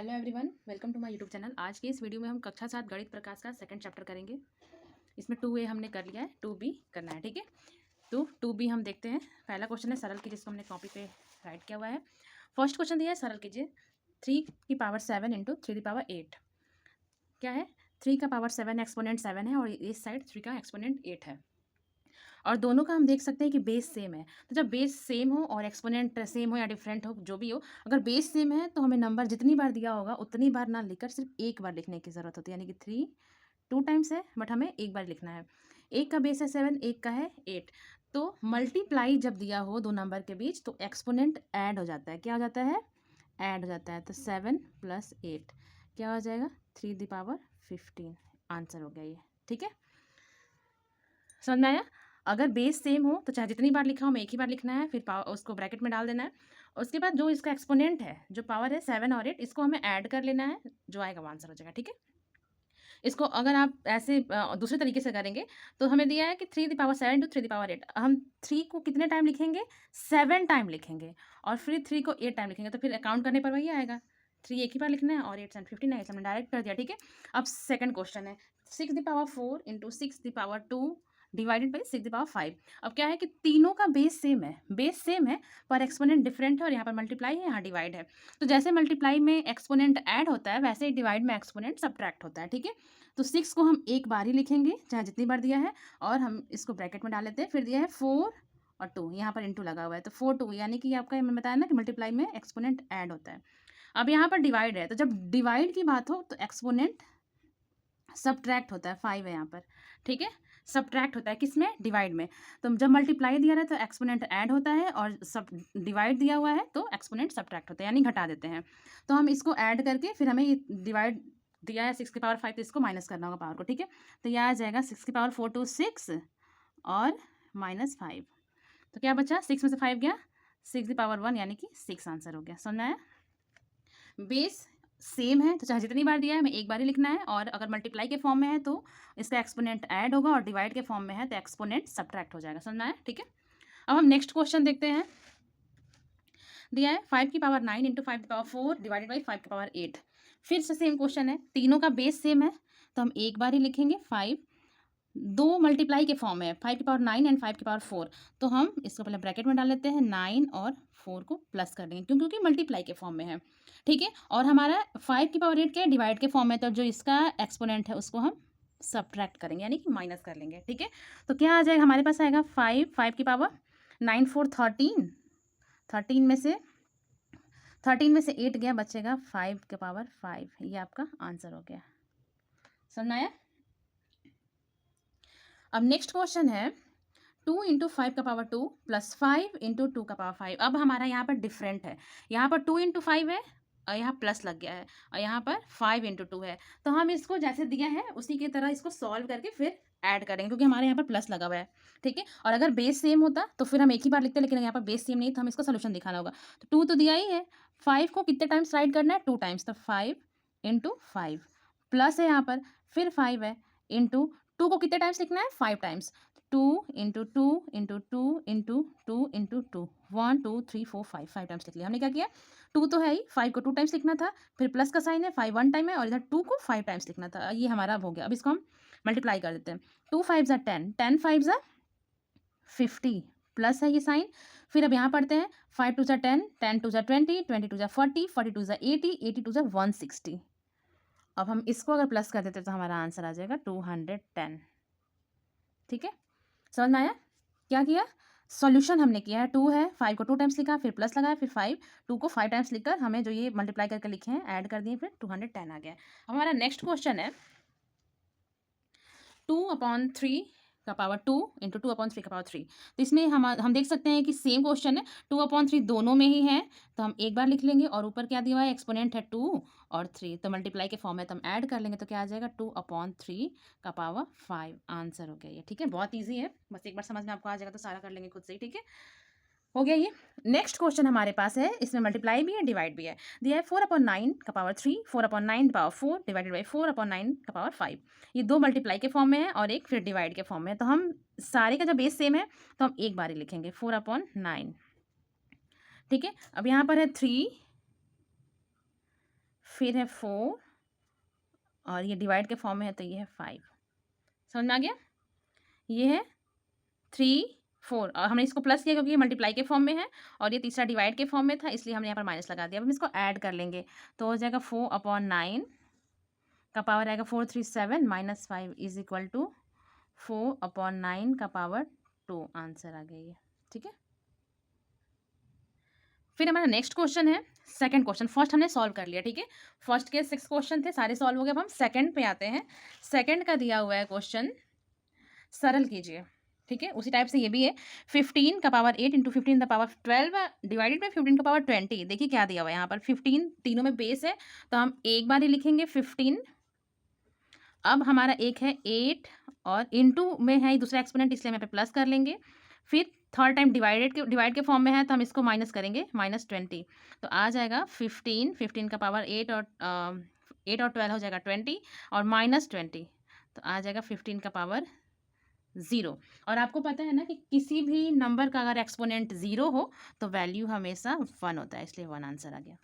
Hello everyone, welcome to my YouTube channel. आज के इस वीडियो में हम कक्षा 7 गणित प्रकाश का सेकंड चैप्टर करेंगे। इसमें 2A हमने कर लिया है, 2B करना है। ठीक है, तो 2B हम देखते हैं। पहला क्वेश्चन है सरल कीजिए, जिसको हमने कॉपी पे राइट किया हुआ है। फर्स्ट क्वेश्चन दिया है सरल कीजिए 3⁻7 × 3⁸ क्या है। 3⁻7 एक्सपोनेंट 7 है और इस साइड 3 का एक्सपोनेंट 8 है और दोनों का हम देख सकते हैं कि बेस सेम है। तो जब बेस सेम हो और एक्सपोनेंट सेम हो या डिफरेंट हो, जो भी हो, अगर बेस सेम है तो हमें नंबर जितनी बार दिया होगा उतनी बार ना लिखकर सिर्फ एक बार लिखने की ज़रूरत होती है। यानी कि 3 2 टाइम्स है बट हमें एक बार लिखना है। एक का बेस है 7, एक का है 8। तो मल्टीप्लाई जब दिया हो दो नंबर के बीच तो एक्सपोनेंट ऐड हो जाता है। क्या हो जाता है? ऐड हो जाता है। तो 7 + 8 क्या हो जाएगा? 3⁻15 आंसर हो गया ये। ठीक है, समझ में आया? अगर बेस सेम हो तो चाहे जितनी बार लिखा हो हमें एक ही बार लिखना है, फिर उसको ब्रैकेट में डाल देना है। उसके बाद जो इसका एक्सपोनेंट है, जो पावर है 7 और 8, इसको हमें ऐड कर लेना है, जो आएगा वो आंसर हो जाएगा। ठीक है, इसको अगर आप ऐसे दूसरे तरीके से करेंगे तो हमें दिया है कि 3⁻7 × 3⁸ हम 3 को कितने टाइम लिखेंगे? 7 टाइम लिखेंगे और फिर 3 को 8 टाइम लिखेंगे। तो फिर अकाउंट करने पर वही आएगा। 3 एक ही बार लिखना है और 8 7 15 है, हमने डायरेक्ट कर दिया। ठीक है, अब सेकंड क्वेश्चन है 6⁴ × 6⁻2 डिवाइडेड बाई 6⁵ अब क्या है कि तीनों का बेस सेम है पर एक्सपोनेंट डिफरेंट है और यहाँ पर मल्टीप्लाई है, यहाँ डिवाइड है। तो जैसे मल्टीप्लाई में एक्सपोनेंट ऐड होता है वैसे ही डिवाइड में एक्सपोनेंट सब्ट्रैक्ट होता है। ठीक है, तो 6 को हम एक बार ही लिखेंगे चाहे जितनी बार दिया है और हम इसको ब्रैकेट में डाल लेते हैं। फिर दिया है 4 और 2, यहाँ पर इंटू लगा हुआ है तो 4 2, यानी कि आपका मैंने बताया ना कि मल्टीप्लाई में एक्सपोनेंट ऐड होता है। अब यहाँ पर डिवाइड है, तो जब डिवाइड की बात हो तो एक्सपोनेंट सब्ट्रैक्ट होता है। 5 है यहाँ पर। ठीक है, सब्ट्रैक्ट होता है किसमें? डिवाइड में। तो जब मल्टीप्लाई दिया रहा है तो एक्सपोनेंट ऐड होता है और सब डिवाइड दिया हुआ है तो एक्सपोनेंट सब्ट्रैक्ट होता है, यानी घटा देते हैं। तो हम इसको ऐड करके फिर हमें ये डिवाइड दिया है 6⁵ तो इसको माइनस करना होगा पावर को। ठीक है, तो यह आ जाएगा 6⁴ to 6 और -5। तो क्या बचा? 6 में से 5 गया, 6⁻1 यानी कि 6 आंसर हो गया। समझ में आया? बेस सेम है तो चाहे जितनी बार दिया है हमें एक बार ही लिखना है और अगर मल्टीप्लाई के फॉर्म में है तो इसका एक्सपोनेंट ऐड होगा और डिवाइड के फॉर्म में है तो एक्सपोनेंट सब्ट्रैक्ट हो जाएगा। समझ में आया? ठीक है, अब हम नेक्स्ट क्वेश्चन देखते हैं। दिया है 5⁹ × 5⁴ डिवाइडेड बाई 5⁸ फिर से सेम क्वेश्चन है, तीनों का बेस सेम है तो हम एक बार ही लिखेंगे। 5 दो मल्टीप्लाई के फॉर्म में है, 5⁹ एंड 5⁴, तो हम इसको पहले ब्रैकेट में डाल लेते हैं। 9 और 4 को प्लस कर देंगे क्योंकि मल्टीप्लाई के फॉर्म में है। ठीक है, और हमारा 5⁸ क्या है? डिवाइड के फॉर्म में, तो जो इसका एक्सपोनेंट है उसको हम सब्ट्रैक्ट करेंगे यानी कि माइनस कर लेंगे। ठीक है, तो क्या आ जाएगा? हमारे पास आएगा 5 की पावर 9 4 13, 13 में से 8 गया, बचेगा 5⁵ ये आपका आंसर हो गया। समझ में आया? अब नेक्स्ट क्वेश्चन है 2 × 5⁵2 + 5 × 2⁵5। अब हमारा यहाँ पर डिफरेंट है, यहाँ पर 2 × 5 है और यहाँ प्लस लग गया है और यहाँ पर 5 × 2 है। तो हम इसको जैसे दिया है उसी की तरह इसको सॉल्व करके फिर ऐड करेंगे क्योंकि हमारे यहाँ पर प्लस लगा हुआ है। ठीक है, और अगर बेस सेम होता तो फिर हम एक ही बार लिखते, लेकिन यहाँ पर बेस सेम नहीं तो हम इसको सोल्यूशन दिखाना होगा। तो 2 तो दिया ही है, 5 को कितने टाइम्स राइट करना है? 2 टाइम्स, तो 5 × 5 प्लस है यहाँ पर, फिर 5 है इंटू 2 को कितने टाइम्स लिखना है? 5 टाइम्स। 2 × 2 × 2 × 2 × 2 1 2 3 4 5 टाइम्स लिख लिया। हमने क्या किया? 2 तो है ही, 5 को 2 टाइम्स लिखना था, फिर प्लस का साइन है, 5 1 टाइम है और इधर 2 को 5 टाइम्स लिखना था। ये हमारा अब हो गया। अब इसको हम मल्टीप्लाई कर देते हैं। 2 5 10, 10 5 50 प्लस है ये साइन। फिर अब यहाँ पढ़ते हैं 5 2 10, 10 2 20, 20 2 40, 40 2 80, 80 2 160। अब हम इसको अगर प्लस कर देते तो हमारा आंसर आ जाएगा 210। ठीक है, समझ में आया? क्या किया? सॉल्यूशन हमने किया है। 2 है, 5 को 2 टाइम्स लिखा, फिर प्लस लगाया, फिर 5 2 को 5 टाइम्स लिखकर हमें जो ये मल्टीप्लाई करके लिखे हैं ऐड कर दिए, फिर 210 आ गया। हमारा नेक्स्ट क्वेश्चन है 2/3 का पावर 2 × 2/3 का पावर 3। तो इसमें हम देख सकते हैं कि सेम क्वेश्चन है, 2/3 दोनों में ही है तो हम एक बार लिख लेंगे और ऊपर क्या दिया हुआ है? एक्सपोनेंट है 2 और 3, तो मल्टीप्लाई के फॉर्म में तो हम ऐड कर लेंगे। तो क्या आ जाएगा? 2/3 का पावर 5 आंसर हो गया ये। ठीक है, बहुत ईजी है, बस एक बार समझ में आपको आ जाएगा तो सारा कर लेंगे खुद से ही। ठीक है, हो गया ये। नेक्स्ट क्वेश्चन हमारे पास है, इसमें मल्टीप्लाई भी है डिवाइड भी है। दिया है 4/9 का पावर 3, 4/9 का पावर 4 डिवाइडेड बाई 4/9 का पावर 5। ये दो मल्टीप्लाई के फॉर्म में है और एक फिर डिवाइड के फॉर्म में है। तो हम सारे का जब बेस सेम है तो हम एक बार ही लिखेंगे 4/9। ठीक है, अब यहाँ पर है 3 फिर है 4 और ये डिवाइड के फॉर्म में है तो ये है 5। समझ में आ गया? ये है 3 4 और हमने इसको प्लस किया क्योंकि ये मल्टीप्लाई के फॉर्म में है और ये तीसरा डिवाइड के फॉर्म में था, इसलिए हमने यहाँ पर माइनस लगा दिया। अब हम इसको ऐड कर लेंगे तो हो जाएगा 4/9 का पावर आएगा 437 माइनस 5 इज इक्वल टू 4/9 का पावर 2। आंसर आ गया ये। ठीक है, फिर हमारा नेक्स्ट क्वेश्चन है सेकंड क्वेश्चन। फर्स्ट हमने सॉल्व कर लिया। ठीक है, फर्स्ट के 6 क्वेश्चन थे, सारे सॉल्व हो गए। अब हम सेकंड पे आते हैं। सेकंड का दिया हुआ है क्वेश्चन, सरल कीजिए। ठीक है, उसी टाइप से ये भी है 15 का power 8 into 15 the power 12 divided by 15 का पावर 20। देखिए क्या दिया हुआ है यहाँ पर, 15 तीनों में बेस है तो हम एक बार ही लिखेंगे 15। अब हमारा एक है 8 और इंटू में है दूसरा एक्सपोनेंट, इसलिए हम यहाँ पे प्लस कर लेंगे। फिर थर्ड टाइम डिवाइड के फॉर्म में है तो हम इसको माइनस करेंगे, -20। तो आ जाएगा 15 का पावर 8 और 12 हो जाएगा 20 और -20 तो आ जाएगा 15 का पावर 0। और आपको पता है ना कि किसी भी नंबर का अगर एक्सपोनेंट 0 हो तो वैल्यू हमेशा 1 होता है, इसलिए 1 आंसर आ गया।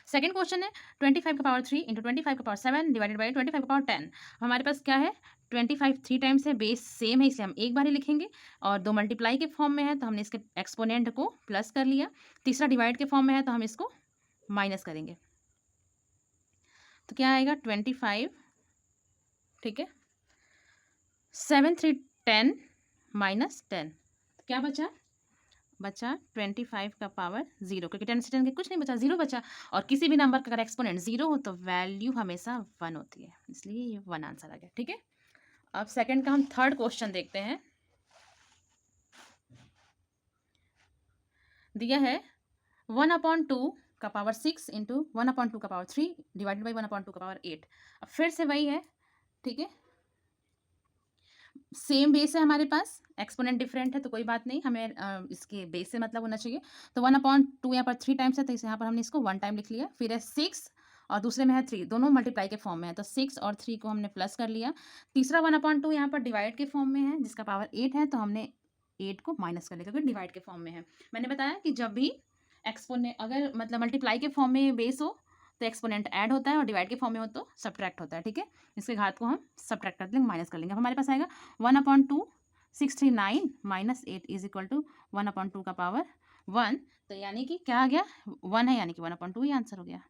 सेकंड क्वेश्चन है 25 का पावर 3 इंटू 25 का पावर 7 डिवाइडेड बाई 25 का पावर 10। हमारे पास क्या है, 25 3 टाइम्स है, बेस सेम है इसलिए हम एक बार ही लिखेंगे और 2 मल्टीप्लाई के फॉर्म में है तो हमने इसके एक्सपोनेंट को प्लस कर लिया। तीसरा डिवाइड के फॉर्म में है तो हम इसको माइनस करेंगे तो क्या आएगा 25। ठीक है, 7 3 10 माइनस 10 क्या बचा 25 का पावर 0, क्योंकि 10 से 10 के कुछ नहीं बचा, 0 बचा। और किसी भी नंबर का अगर एक्सपोनेंट 0 हो तो वैल्यू हमेशा 1 होती है, इसलिए ये 1 आंसर आ गया। ठीक है, अब सेकंड का हम थर्ड क्वेश्चन देखते हैं। दिया है 1/2 का पावर 6 इंटू 1/2 का पावर 3 डिवाइडेड बाई 1/2 का पावर 8। अब फिर से वही है। ठीक है, सेम बेस है हमारे पास, एक्सपोनेंट डिफरेंट है तो कोई बात नहीं, हमें इसके बेस से मतलब होना चाहिए। तो 1/2 यहाँ पर 3 टाइम्स है तो इसे यहाँ पर हमने इसको 1 टाइम लिख लिया। फिर है 6 और दूसरे में है 3, दोनों मल्टीप्लाई के फॉर्म में है तो 6 और 3 को हमने प्लस कर लिया। तीसरा 1/2 यहाँ पर डिवाइड के फॉर्म में है जिसका पावर 8 है तो हमने 8 को माइनस कर लिया क्योंकि डिवाइड के फॉर्म में है। मैंने बताया कि जब भी एक्सपोनेंट अगर मतलब मल्टीप्लाई के फॉर्म में बेस हो तो एक्सपोनेंट ऐड होता है और डिवाइड के फॉर्म में हो तो सब्ट्रैक्ट होता है। ठीक है, इसके घात को हम सब्ट्रैक्ट कर देंगे, माइनस कर लेंगे। हमारे पास आएगा 1/2 639 माइनस 8 इज इक्वल टू 1/2 का पावर 1। तो यानी कि क्या आ गया 1 है, यानी कि 1/2 ही आंसर हो गया।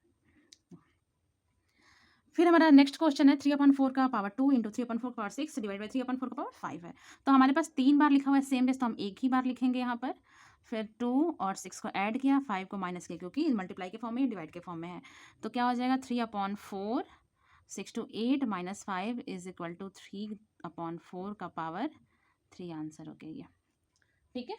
फिर हमारा नेक्स्ट क्वेश्चन है 3/4 का पावर 2 इंटू 3/4 का पावर 6 डिवाइड बाई 3/4 का पावर 5 है। तो हमारे पास 3 बार लिखा हुआ है सेम बेस तो हम एक ही बार लिखेंगे यहाँ पर। फिर 2 और 6 को ऐड किया, 5 को माइनस किया क्योंकि मल्टीप्लाई के फॉर्म में डिवाइड के फॉर्म में है। तो क्या हो जाएगा 3/4 6 to 8 minus 5 is equal to 3/4 का पावर 3 आंसर हो गया ये। ठीक है,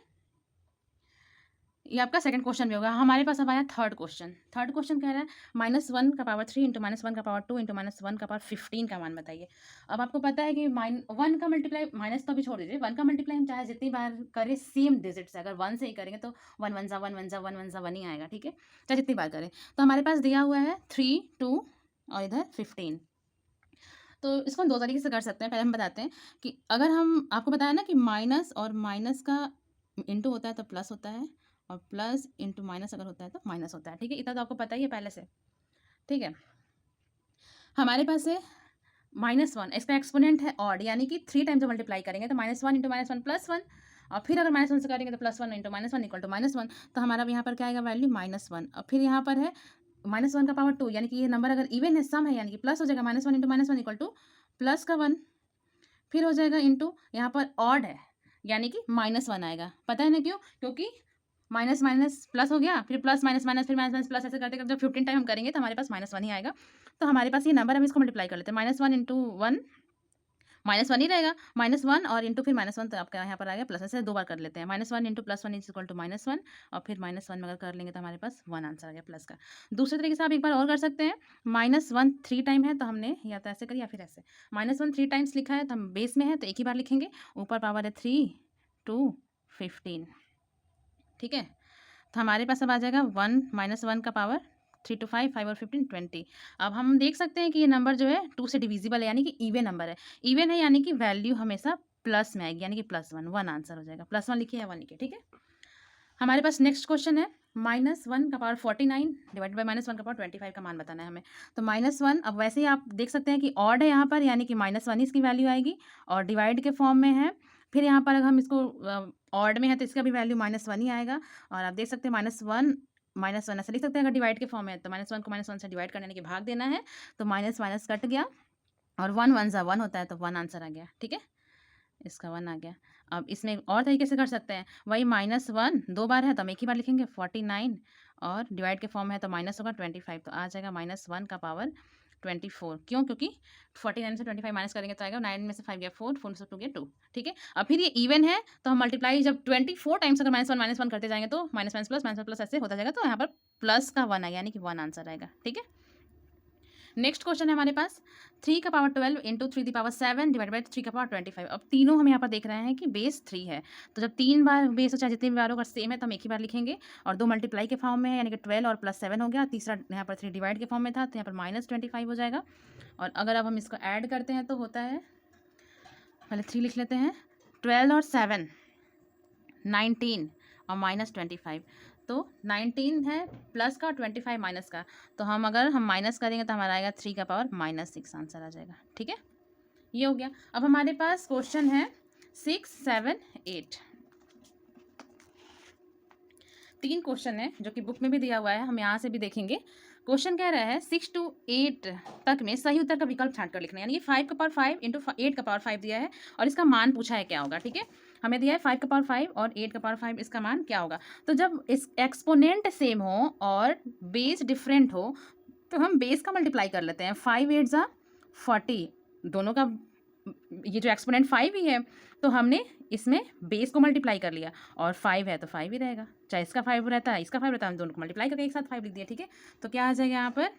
ये आपका सेकंड क्वेश्चन भी होगा। हमारे पास अब आया थर्ड क्वेश्चन। थर्ड क्वेश्चन कह रहा है -1 का पावर 3 इंटू -1 का पावर 2 इंटू -1 का पावर 15 का मान बताइए। अब आपको पता है कि 1 का मल्टीप्लाई, माइनस तो अभी छोड़ दीजिए, 1 का मल्टीप्लाई हम चाहे जितनी बार करें सेम डिजिट से, अगर 1 से ही करेंगे तो 1 1 1 1 1 1 1 ही आएगा। ठीक है, चाहे जितनी बार करें। तो हमारे पास दिया हुआ है 3 2 और इधर 15। तो इसको हम 2 तरीके से कर सकते हैं। पहले हम बताते हैं कि अगर हम, आपको बताया ना कि माइनस और माइनस का इंटू होता है तो प्लस होता है और प्लस इंटू माइनस अगर होता है तो माइनस होता है। ठीक है, इतना तो आपको पता ही है पहले से। ठीक है, हमारे पास है -1, इसका एक्सपोनेंट है ऑड, यानी कि 3 टाइम जब मल्टीप्लाई करेंगे तो -1 इंटू -1 +1 और फिर अगर -1 से करेंगे तो +1 इंटू -1 इक्वल टू -1। तो हमारा यहाँ पर क्या आएगा वैल्यू -1 और फिर यहाँ पर है -1 का पावर 2, यानी कि ये नंबर अगर इवन है, सम है, यानी कि प्लस हो जाएगा, -1 इंटू -1 इक्वल टू प्लस का 1। फिर हो जाएगा इंटू, यहाँ पर ऑड है यानी कि -1 आएगा। पता है ना क्यों, क्योंकि माइनस माइनस प्लस हो गया, फिर प्लस माइनस माइनस फिर माइनस माइनस प्लस, ऐसे करते करते जब 15 टाइम हम करेंगे तो हमारे पास -1 ही आएगा। तो हमारे पास ये नंबर, हम इसको मल्टीप्लाई कर लेते हैं। -1 इंटू 1 -1 ही रहेगा, -1 और इंटू फिर -1 तो आपका यहाँ पर आ गया प्लस, ऐसे 2 बार कर लेते हैं। -1 इंटू +1 इज इक्वल टू -1 और फिर -1 में अगर कर लेंगे तो हमारे पास 1 आंसर आ गया प्लस का। दूसरे तरीके से आप एक बार और कर सकते हैं। -1 3 टाइम है तो हमने या तो ऐसे करिए या फिर ऐसे, -1 3 टाइम्स लिखा है तो हम बेस में है तो एक ही बार लिखेंगे, ऊपर पावर है 3 2 15। ठीक है, तो हमारे पास अब आ जाएगा 1 -1 का पावर 3 to 5 5 और 15 20। अब हम देख सकते हैं कि ये नंबर जो है 2 से डिविजिबल है, यानी कि इवन नंबर है। इवन है यानी कि वैल्यू हमेशा प्लस में आएगी, यानी कि +1 1 आंसर हो जाएगा। +1 लिखिए या 1 लिखिए। ठीक है, हमारे पास नेक्स्ट क्वेश्चन है -1 का पावर 49 डिवाइड बाई -1 का पावर 25 का मान बताना है हमें। तो -1, अब वैसे ही आप देख सकते हैं कि ऑड है यहाँ पर, यानी कि -1 इसकी वैल्यू आएगी और डिवाइड के फॉर्म में है। फिर यहाँ पर अगर हम इसको ऑड में है तो इसका भी वैल्यू -1 ही आएगा। और आप देख सकते हैं -1 ऐसे लिख सकते हैं अगर डिवाइड के फॉर्म में है तो -1 को -1 से डिवाइड करने के भाग देना है, तो माइनस कट गया और 1 1 ज़ा 1 होता है, तो 1 आंसर आ गया। ठीक है, इसका 1 आ गया। अब इसमें और तरीके से कर सकते हैं, वही -1 2 बार है तो हम एक ही बार लिखेंगे 49 और डिवाइड के फॉर्म में है तो माइनस होगा 25, तो आ जाएगा -1 का पावर 24। क्यों? क्योंकि 49 से 25 माइनस करेंगे तो आएगा 9 में से 5 गया 4, 4 से 2 गया 2। ठीक है, अब फिर ये इवन है तो हम मल्टीप्लाई जब 24 टाइम्स अगर -1 करते जाएंगे तो -1 प्लस ऐसे होता जाएगा, तो यहाँ पर प्लस का 1 आएगा, यानी कि 1 आंसर आएगा। ठीक है, नेक्स्ट क्वेश्चन है हमारे पास 3 का power 12 into 3 the power 7 divide by 3 का पावर 25। अब तीनों हम यहाँ पर देख रहे हैं कि बेस 3 है, तो जब 3 बार बेस हो चाहे जितने भी बार होगा सेम है तो हम एक ही बार लिखेंगे, और 2 मल्टीप्लाई के फॉर्म में है यानी कि 12 और प्लस 7 हो गया, तीसरा यहाँ पर 3 डिवाइड के फॉर्म में था तो यहाँ पर -25 हो जाएगा। और अगर अब हम इसको ऐड करते हैं तो होता है, पहले 3 लिख लेते हैं, 12 और 7 19 और -25, तो 19 है प्लस का, 25 माइनस का, तो हम अगर हम माइनस करेंगे तो हमारा आएगा 3 का पावर -6 आंसर आ जाएगा। ठीक है, ये हो गया। अब हमारे पास क्वेश्चन है 6 7 8, 3 क्वेश्चन है जो कि बुक में भी दिया हुआ है, हम यहाँ से भी देखेंगे। क्वेश्चन कह रहा है 6 to 8 तक में सही उत्तर का विकल्प छांट कर लिखना है, यानी कि 5 का पावर 5 इंटू 8 का पावर 5 दिया है और इसका मान पूछा है क्या होगा। ठीक है, हमें दिया है 5 का पावर 5 और 8 का पावर 5, इसका मान क्या होगा। तो जब इस एक्सपोनेंट सेम हो और बेस डिफरेंट हो तो हम बेस का मल्टीप्लाई कर लेते हैं। 5 8 ज़ा 40, दोनों का ये जो एक्सपोनेंट 5 ही है तो हमने इसमें बेस को मल्टीप्लाई कर लिया, और 5 है तो 5 ही रहेगा, चाहे इसका 5 रहता है इसका 5 रहता है, हम दोनों को मल्टीप्लाई करके एक साथ 5 लिख दिया। ठीक है, तो क्या आ जाएगा यहाँ पर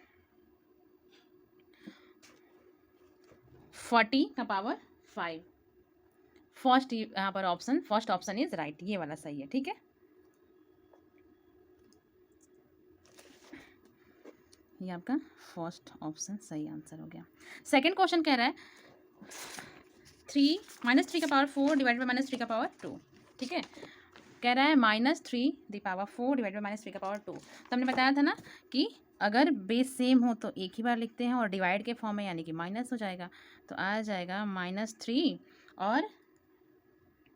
40 का पावर 5। फर्स्ट यहाँ पर option, first option is right, ये वाला सही है। ठीक है, ये आपका फर्स्ट ऑप्शन सही आंसर हो गया। सेकंड क्वेश्चन कह रहा है 3 का पावर 4 डिवाइड बाई -3 का पावर 2। ठीक है, कह रहा है -3 दी पावर 4 डिवाइड बाई -3 का पावर 2। तो हमने बताया था ना कि अगर बेस सेम हो तो एक ही बार लिखते हैं और डिवाइड के फॉर्म में यानी कि माइनस हो जाएगा, तो आ जाएगा -3 और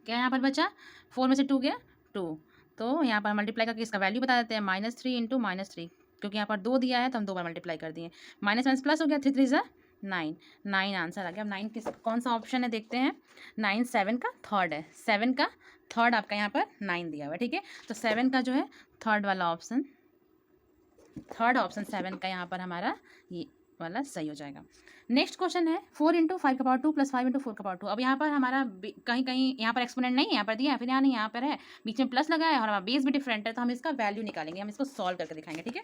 क्या यहाँ पर बचा, 4 में से 2 गया 2, तो यहाँ पर मल्टीप्लाई करके इसका वैल्यू बता देते हैं -3 इंटू -3, क्योंकि यहाँ पर 2 दिया है तो हम 2 बार मल्टीप्लाई कर दिए, माइनस प्लस हो गया, 3 3 ज़ा 9, 9 आंसर आ गया। अब 9 किस कौन सा ऑप्शन है देखते हैं, 9 7 का थर्ड है, 7 का थर्ड आपका यहाँ पर 9 दिया हुआ है। ठीक है, तो 7 का जो है थर्ड वाला ऑप्शन, थर्ड ऑप्शन 7 का यहाँ पर हमारा ये वाला सही हो जाएगा। नेक्स्ट क्वेश्चन है 4 इंटू 5 का पावर 2 प्लस 5 इंटू 4 का पावर 2। अब यहाँ पर हमारा कहीं कहीं यहाँ पर एक्सपोनेंट नहीं है, यहाँ पर दिया है, फिर यहाँ नहीं, यहाँ पर है, बीच में प्लस लगा है और हमारा बेस भी डिफरेंट है, तो हम इसका वैल्यू निकालेंगे, हम इसको सॉल्व करके दिखाएंगे। ठीक है,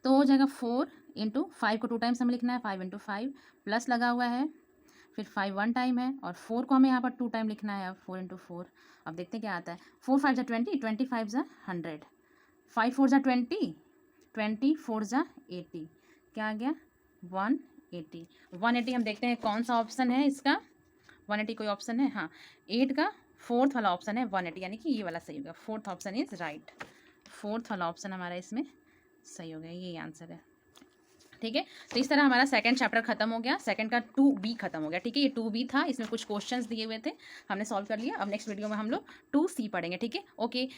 तो हो जाएगा 4 इंटू 5 को 2 टाइम्स हमें लिखना है, 5 इंटू 5 प्लस लगा हुआ है, फिर 5 1 टाइम है और 4 को हमें यहाँ पर 2 टाइम लिखना है। अब 4 इंटू 4, अब देखते हैं क्या आता है, 4 5 ज़ा 20, 25 ज़ा 100, 5 4 ज़ा 20, 20 4 ज़ा 80, क्या आ गया 180। 180 हम देखते हैं कौन सा ऑप्शन है इसका, 180 कोई ऑप्शन है, हाँ 8 का फोर्थ वाला ऑप्शन है 180, यानी कि ये वाला सही होगा, fourth option is right, fourth वाला ऑप्शन हमारा इसमें सही हो गया, ये आंसर है। ठीक है, तो इस तरह हमारा सेकंड चैप्टर खत्म हो गया, सेकंड का 2B खत्म हो गया। ठीक है, ये 2B था, इसमें कुछ क्वेश्चंस दिए हुए थे, हमने सॉल्व कर लिया। अब नेक्स्ट वीडियो में हम लोग 2C पढ़ेंगे। ठीक है, okay,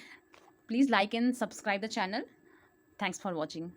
please like and subscribe the channel, thanks for watching.